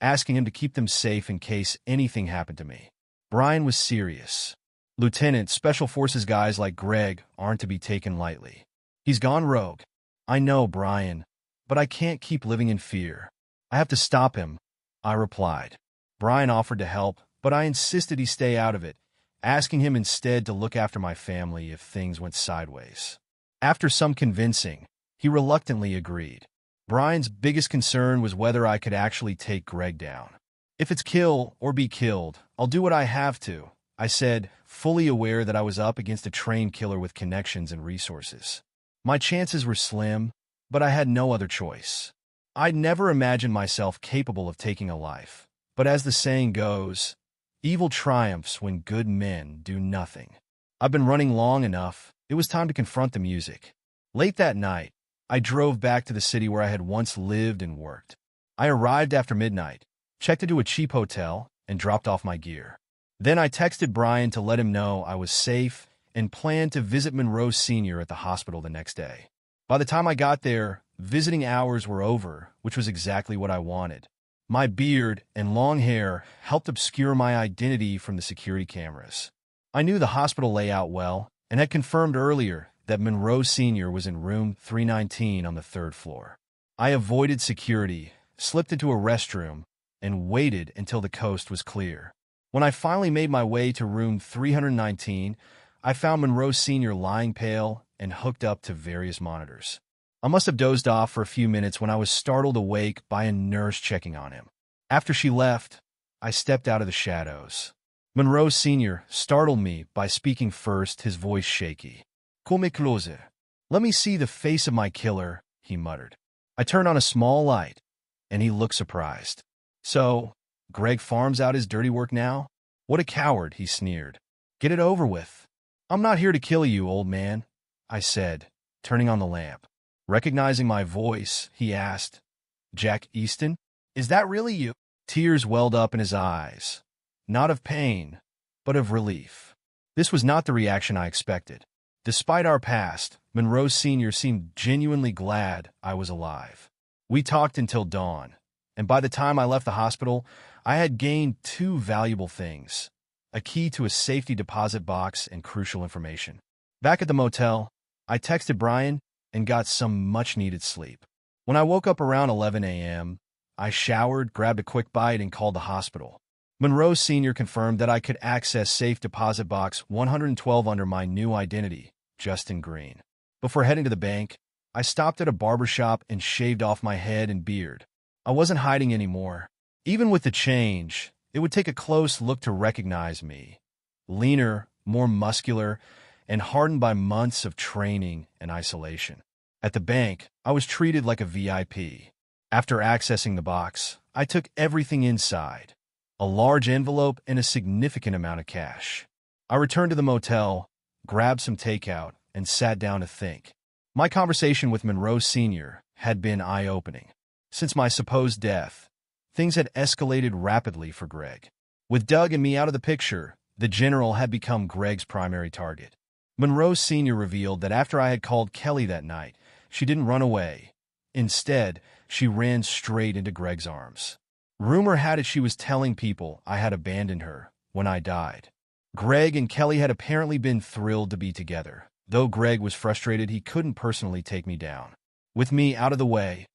asking him to keep them safe in case anything happened to me. Brian was serious. "Lieutenant, Special Forces guys like Greg aren't to be taken lightly. He's gone rogue." "I know, Brian, but I can't keep living in fear. I have to stop him," I replied. Brian offered to help, but I insisted he stay out of it, asking him instead to look after my family if things went sideways. After some convincing, he reluctantly agreed. Brian's biggest concern was whether I could actually take Greg down. "If it's kill or be killed, I'll do what I have to," I said, fully aware that I was up against a trained killer with connections and resources. My chances were slim, but I had no other choice. I'd never imagined myself capable of taking a life, but as the saying goes, evil triumphs when good men do nothing. I've been running long enough. It was time to confront the music. Late that night, I drove back to the city where I had once lived and worked. I arrived after midnight, checked into a cheap hotel, and dropped off my gear. Then I texted Brian to let him know I was safe and planned to visit Monroe Sr. at the hospital the next day. By the time I got there, visiting hours were over, which was exactly what I wanted. My beard and long hair helped obscure my identity from the security cameras. I knew the hospital layout well and had confirmed earlier that Monroe Sr. was in room 319 on the 3rd floor. I avoided security, slipped into a restroom, and waited until the coast was clear. When I finally made my way to room 319, I found Monroe Sr. lying pale and hooked up to various monitors. I must have dozed off for a few minutes when I was startled awake by a nurse checking on him. After she left, I stepped out of the shadows. Monroe Sr. startled me by speaking first, his voice shaky. "Come closer. Let me see the face of my killer," he muttered. I turned on a small light, and he looked surprised. "So, Greg farms out his dirty work now? What a coward," he sneered. "Get it over with." "I'm not here to kill you, old man," I said, turning on the lamp. Recognizing my voice, he asked, "Jack Easton? Is that really you?" Tears welled up in his eyes, not of pain, but of relief. This was not the reaction I expected. Despite our past, Monroe Sr. seemed genuinely glad I was alive. We talked until dawn, and by the time I left the hospital, I had gained 2 valuable things: a key to a safety deposit box and crucial information. Back at the motel, I texted Brian and got some much-needed sleep. When I woke up around 11 a.m., I showered, grabbed a quick bite, and called the hospital. Monroe Sr. confirmed that I could access safe deposit box 112 under my new identity, Justin Green. Before heading to the bank, I stopped at a barbershop and shaved off my head and beard. I wasn't hiding anymore. Even with the change, it would take a close look to recognize me. Leaner, more muscular, and hardened by months of training and isolation. At the bank, I was treated like a VIP. After accessing the box, I took everything inside: a large envelope and a significant amount of cash. I returned to the motel, grabbed some takeout, and sat down to think. My conversation with Monroe Sr. had been eye-opening. Since my supposed death, things had escalated rapidly for Greg. With Doug and me out of the picture, the general had become Greg's primary target. Monroe Sr. revealed that after I had called Kelly that night, she didn't run away. Instead, she ran straight into Greg's arms. Rumor had it she was telling people I had abandoned her when I died. Greg and Kelly had apparently been thrilled to be together, though Greg was frustrated he couldn't personally take me down. With me out of the way,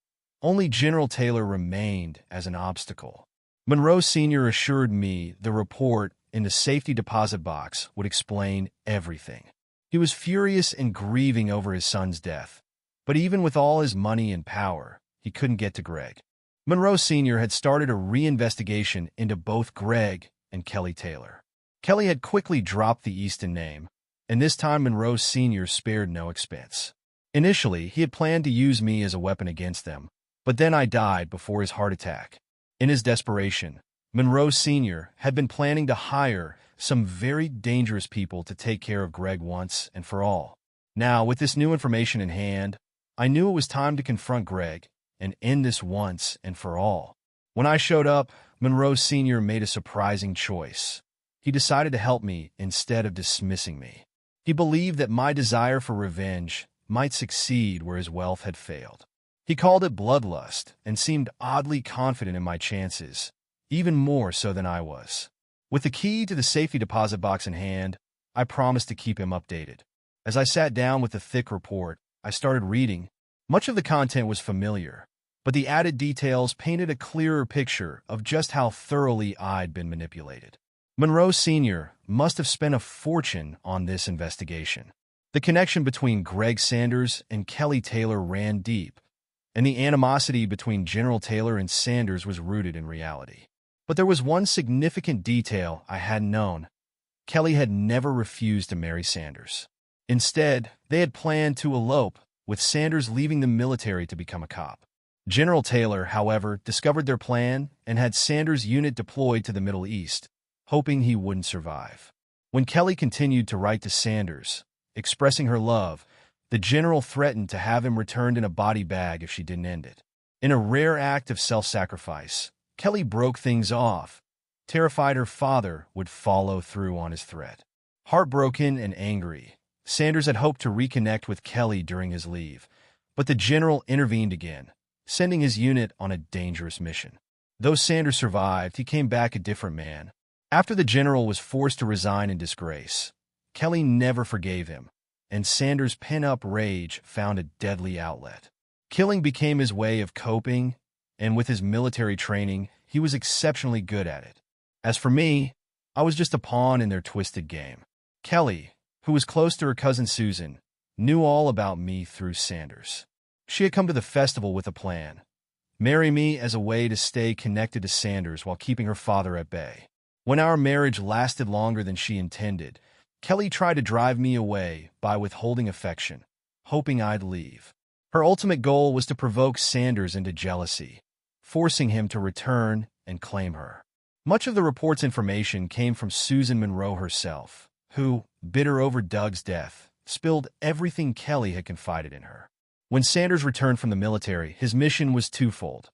only General Taylor remained as an obstacle. Monroe Sr. assured me the report in the safety deposit box would explain everything. He was furious and grieving over his son's death, but even with all his money and power, he couldn't get to Greg. Monroe Sr. had started a reinvestigation into both Greg and Kelly Taylor. Kelly had quickly dropped the Easton name, and this time Monroe Sr. spared no expense. Initially, he had planned to use me as a weapon against them, but then I died before his heart attack. In his desperation, Monroe Sr. had been planning to hire some very dangerous people to take care of Greg once and for all. Now, with this new information in hand, I knew it was time to confront Greg and end this once and for all. When I showed up, Monroe Sr. made a surprising choice. He decided to help me instead of dismissing me. He believed that my desire for revenge might succeed where his wealth had failed. He called it bloodlust and seemed oddly confident in my chances, even more so than I was. With the key to the safety deposit box in hand, I promised to keep him updated. As I sat down with the thick report, I started reading. Much of the content was familiar, but the added details painted a clearer picture of just how thoroughly I'd been manipulated. Monroe Sr. must have spent a fortune on this investigation. The connection between Greg Sanders and Kelly Taylor ran deep, and the animosity between General Taylor and Sanders was rooted in reality. But there was one significant detail I hadn't known. Kelly had never refused to marry Sanders. Instead, they had planned to elope, with Sanders leaving the military to become a cop. General Taylor, however, discovered their plan and had Sanders' unit deployed to the Middle East, hoping he wouldn't survive. When Kelly continued to write to Sanders, expressing her love, the general threatened to have him returned in a body bag if she didn't end it. In a rare act of self-sacrifice, Kelly broke things off, terrified her father would follow through on his threat. Heartbroken and angry, Sanders had hoped to reconnect with Kelly during his leave, but the general intervened again, sending his unit on a dangerous mission. Though Sanders survived, he came back a different man. After the general was forced to resign in disgrace, Kelly never forgave him, and Sanders' pent-up rage found a deadly outlet. Killing became his way of coping, and with his military training, he was exceptionally good at it. As for me, I was just a pawn in their twisted game. Kelly, who was close to her cousin Susan, knew all about me through Sanders. She had come to the festival with a plan: marry me as a way to stay connected to Sanders while keeping her father at bay. When our marriage lasted longer than she intended, Kelly tried to drive me away by withholding affection, hoping I'd leave. Her ultimate goal was to provoke Sanders into jealousy, forcing him to return and claim her. Much of the report's information came from Susan Monroe herself, who, bitter over Doug's death, spilled everything Kelly had confided in her. When Sanders returned from the military, his mission was twofold: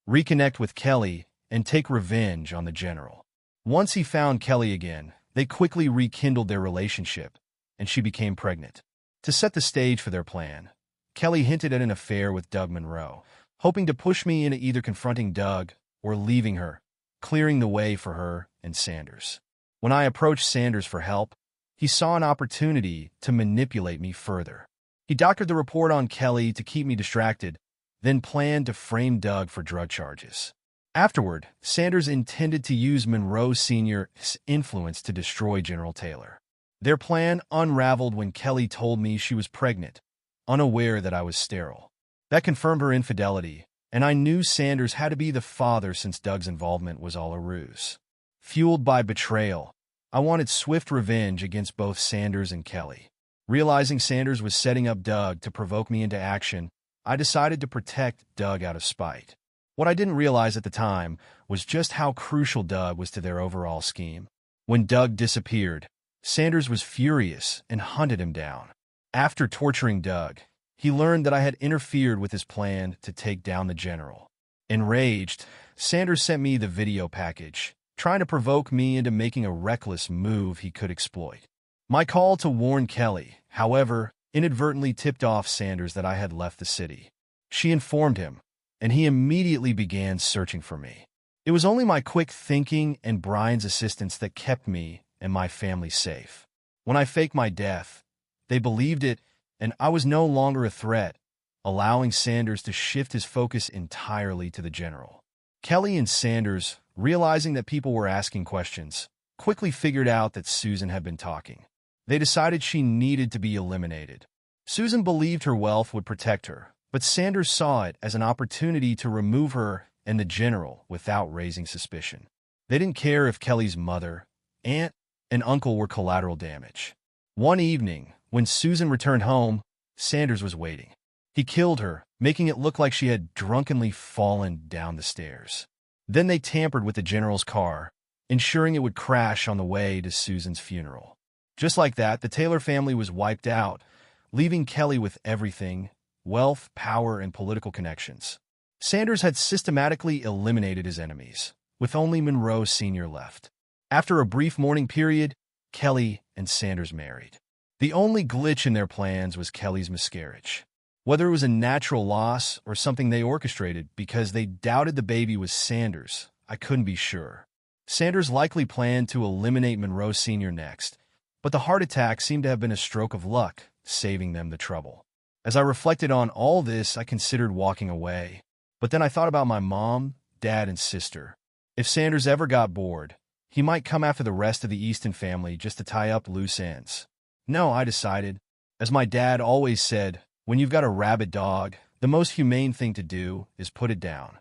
reconnect with Kelly and take revenge on the general. Once he found Kelly again, they quickly rekindled their relationship, and she became pregnant. To set the stage for their plan, Kelly hinted at an affair with Doug Monroe, hoping to push me into either confronting Doug or leaving her, clearing the way for her and Sanders. When I approached Sanders for help, he saw an opportunity to manipulate me further. He doctored the report on Kelly to keep me distracted, then planned to frame Doug for drug charges. Afterward, Sanders intended to use Monroe Sr.'s influence to destroy General Taylor. Their plan unraveled when Kelly told me she was pregnant, unaware that I was sterile. That confirmed her infidelity, and I knew Sanders had to be the father since Doug's involvement was all a ruse. Fueled by betrayal, I wanted swift revenge against both Sanders and Kelly. Realizing Sanders was setting up Doug to provoke me into action, I decided to protect Doug out of spite. What I didn't realize at the time was just how crucial Doug was to their overall scheme. When Doug disappeared, Sanders was furious and hunted him down. After torturing Doug, he learned that I had interfered with his plan to take down the general. Enraged, Sanders sent me the video package, trying to provoke me into making a reckless move he could exploit. My call to warn Kelly, however, inadvertently tipped off Sanders that I had left the city. She informed him, and he immediately began searching for me. It was only my quick thinking and Brian's assistance that kept me and my family safe. When I faked my death, they believed it, and I was no longer a threat, allowing Sanders to shift his focus entirely to the general. Kelly and Sanders, realizing that people were asking questions, quickly figured out that Susan had been talking. They decided she needed to be eliminated. Susan believed her wealth would protect her, but Sanders saw it as an opportunity to remove her and the general without raising suspicion. They didn't care if Kelly's mother, aunt, and uncle were collateral damage. One evening, when Susan returned home, Sanders was waiting. He killed her, making it look like she had drunkenly fallen down the stairs. Then they tampered with the general's car, ensuring it would crash on the way to Susan's funeral. Just like that, the Taylor family was wiped out, leaving Kelly with everything: wealth, power, and political connections. Sanders had systematically eliminated his enemies, with only Monroe Sr. left. After a brief mourning period, Kelly and Sanders married. The only glitch in their plans was Kelly's miscarriage. Whether it was a natural loss or something they orchestrated because they doubted the baby was Sanders, I couldn't be sure. Sanders likely planned to eliminate Monroe Sr. next, but the heart attack seemed to have been a stroke of luck, saving them the trouble. As I reflected on all this, I considered walking away. But then I thought about my mom, dad, and sister. If Sanders ever got bored, he might come after the rest of the Easton family just to tie up loose ends. No, I decided. As my dad always said, when you've got a rabid dog, the most humane thing to do is put it down.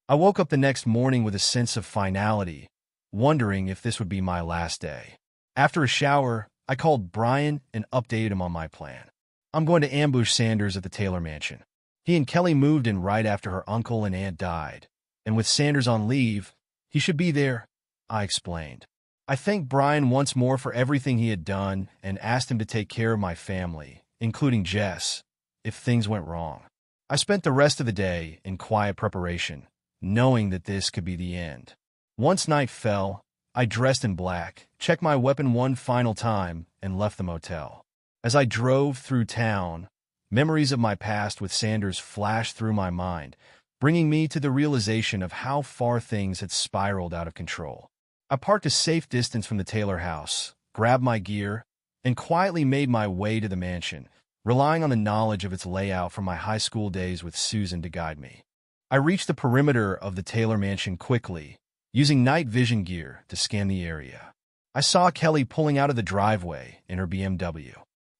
I woke up the next morning with a sense of finality, wondering if this would be my last day. After a shower, I called Brian and updated him on my plan. I'm going to ambush Sanders at the Taylor mansion. He and Kelly moved in right after her uncle and aunt died, and with Sanders on leave, he should be there, I explained. I thanked Brian once more for everything he had done and asked him to take care of my family, including Jess, if things went wrong. I spent the rest of the day in quiet preparation, knowing that this could be the end. Once night fell, I dressed in black, checked my weapon one final time, and left the motel. As I drove through town, memories of my past with Sanders flashed through my mind, bringing me to the realization of how far things had spiraled out of control. I parked a safe distance from the Taylor house, grabbed my gear, and quietly made my way to the mansion, relying on the knowledge of its layout from my high school days with Susan to guide me. I reached the perimeter of the Taylor mansion quickly, using night vision gear to scan the area. I saw Kelly pulling out of the driveway in her BMW.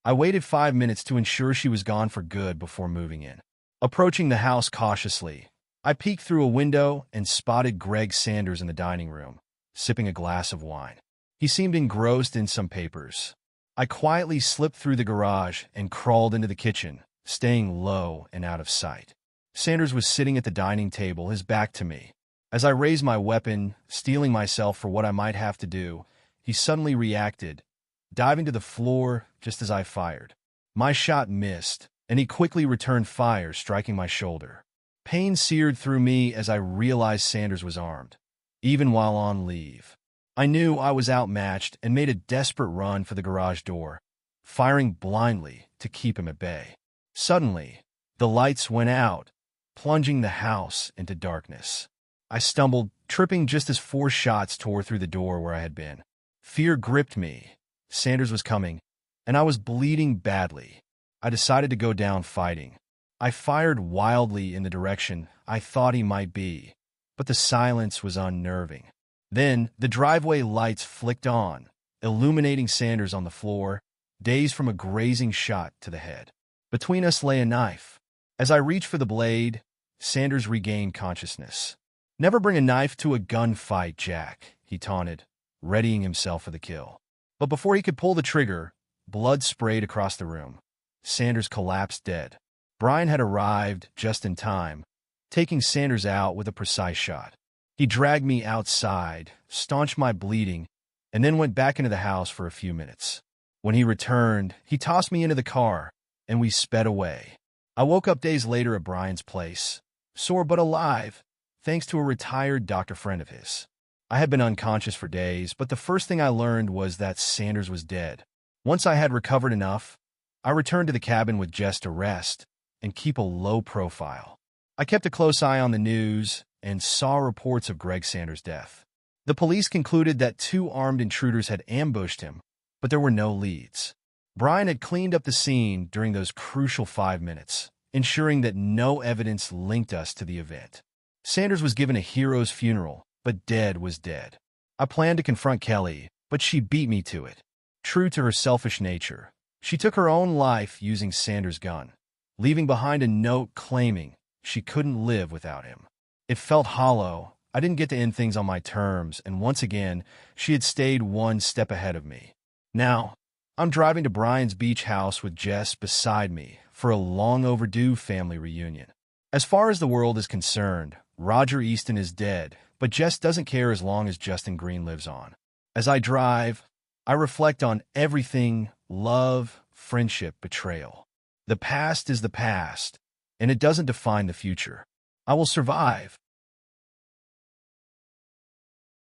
I waited 5 minutes to ensure she was gone for good before moving in. Approaching the house cautiously, I peeked through a window and spotted Greg Sanders in the dining room, sipping a glass of wine. He seemed engrossed in some papers. I quietly slipped through the garage and crawled into the kitchen, staying low and out of sight. Sanders was sitting at the dining table, his back to me. As I raised my weapon, steeling myself for what I might have to do, he suddenly reacted, diving to the floor just as I fired. My shot missed, and he quickly returned fire, striking my shoulder. Pain seared through me as I realized Sanders was armed, even while on leave. I knew I was outmatched and made a desperate run for the garage door, firing blindly to keep him at bay. Suddenly, the lights went out, plunging the house into darkness. I stumbled, tripping just as 4 shots tore through the door where I had been. Fear gripped me. Sanders was coming, and I was bleeding badly. I decided to go down fighting. I fired wildly in the direction I thought he might be, but the silence was unnerving. Then, the driveway lights flicked on, illuminating Sanders on the floor, dazed from a grazing shot to the head. Between us lay a knife. As I reached for the blade, Sanders regained consciousness. "Never bring a knife to a gunfight, Jack," he taunted, readying himself for the kill. But before he could pull the trigger, blood sprayed across the room. Sanders collapsed dead. Brian had arrived just in time, taking Sanders out with a precise shot. He dragged me outside, staunched my bleeding, and then went back into the house for a few minutes. When he returned, he tossed me into the car, and we sped away. I woke up days later at Brian's place, sore but alive, thanks to a retired doctor friend of his. I had been unconscious for days, but the first thing I learned was that Sanders was dead. Once I had recovered enough, I returned to the cabin with Jess to rest and keep a low profile. I kept a close eye on the news and saw reports of Greg Sanders' death. The police concluded that 2 armed intruders had ambushed him, but there were no leads. Brian had cleaned up the scene during those crucial 5 minutes, ensuring that no evidence linked us to the event. Sanders was given a hero's funeral, but dead was dead. I planned to confront Kelly, but she beat me to it. True to her selfish nature, she took her own life using Sanders' gun, leaving behind a note claiming she couldn't live without him. It felt hollow. I didn't get to end things on my terms, and once again, she had stayed one step ahead of me. Now, I'm driving to Brian's beach house with Jess beside me for a long overdue family reunion. As far as the world is concerned, Roger Easton is dead, but Jess doesn't care as long as Justin Green lives on. As I drive, I reflect on everything: love, friendship, betrayal. The past is the past, and it doesn't define the future. I will survive,